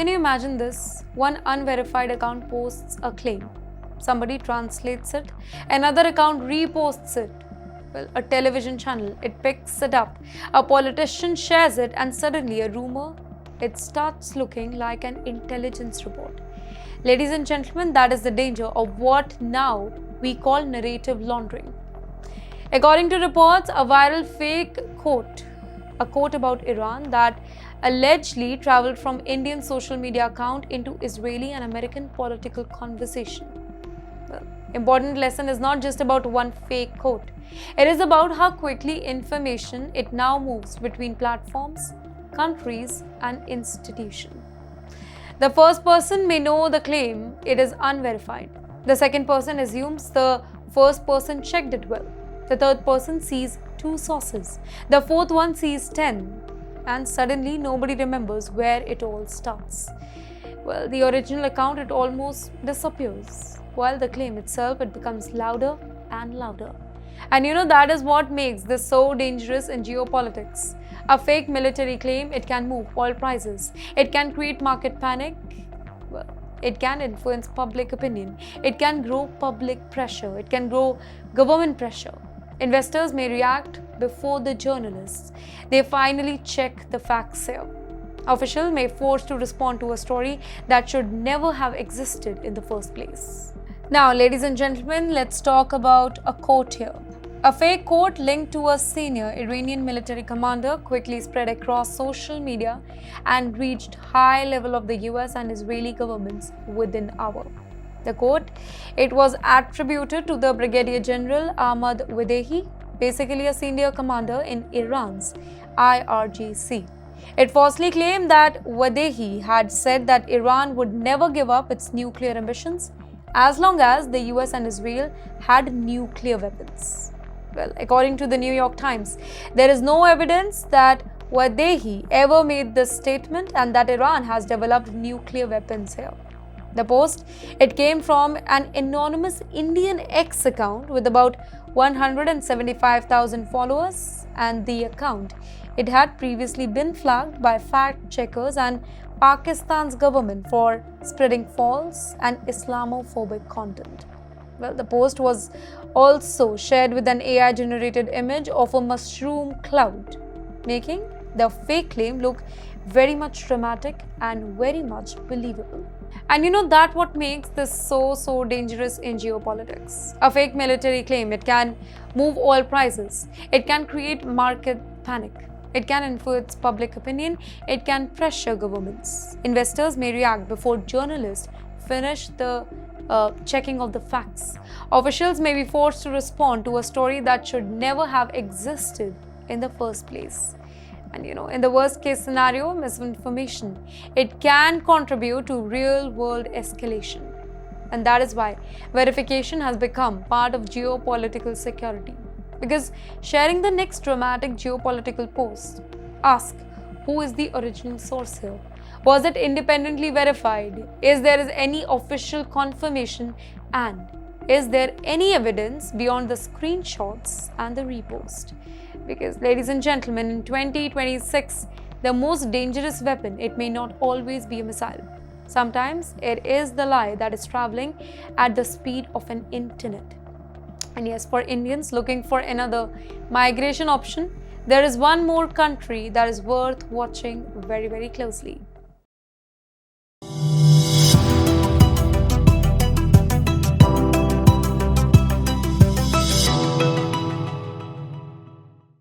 Can you imagine this? One unverified account posts a claim. Somebody translates it. Another account reposts it. Well, a television channel, it picks it up. A politician shares it, and suddenly a rumor, it starts looking like an intelligence report. Ladies and gentlemen, that is the danger of what now we call narrative laundering. According to reports, a viral fake quote, a quote about Iran that allegedly traveled from Indian social media account into Israeli and American political conversation. Well, important lesson is not just about one fake quote. It is about how quickly information it now moves between platforms, countries, and institutions. The first person may know the claim, it is unverified. The second person assumes the first person checked it well. The third person sees 2 sources. The fourth one sees 10. And suddenly nobody remembers where it all starts. Well, the original account, it almost disappears. While the claim itself, it becomes louder and louder. And that is what makes this so dangerous in geopolitics. A fake military claim, it can move oil prices. It can create market panic. Well, it can influence public opinion. It can grow public pressure. It can grow government pressure. Investors may react before the journalists. They finally check the facts here. Officials may be forced to respond to a story that should never have existed in the first place. Now, ladies and gentlemen, let's talk about a quote here. A fake quote linked to a senior Iranian military commander quickly spread across social media and reached high level of the US and Israeli governments within an hour. The quote, it was attributed to the Brigadier General Ahmad Wadehi, basically a senior commander in Iran's IRGC. It falsely claimed that Wadehi had said that Iran would never give up its nuclear ambitions as long as the US and Israel had nuclear weapons. Well, according to the New York Times, there is no evidence that Wadehi ever made this statement and that Iran has developed nuclear weapons here. The post, it came from an anonymous Indian X account with about 175,000 followers, and the account, it had previously been flagged by fact checkers and Pakistan's government for spreading false and Islamophobic content. Well, the post was also shared with an AI-generated image of a mushroom cloud, making the fake claim look very much dramatic and very much believable. And that's what makes this so dangerous in geopolitics. A fake military claim, it can move oil prices, it can create market panic, it can influence public opinion, it can pressure governments. Investors may react before journalists finish the checking of the facts. Officials may be forced to respond to a story that should never have existed in the first place. And in the worst case scenario, misinformation, it can contribute to real world escalation. And that is why verification has become part of geopolitical security. Because sharing the next dramatic geopolitical post, ask who is the original source here? Was it independently verified? Is there any official confirmation? And is there any evidence beyond the screenshots and the repost? Because, ladies and gentlemen, in 2026, the most dangerous weapon, it may not always be a missile. Sometimes it is the lie that is traveling at the speed of an internet. And yes, for Indians looking for another migration option, there is one more country that is worth watching very closely.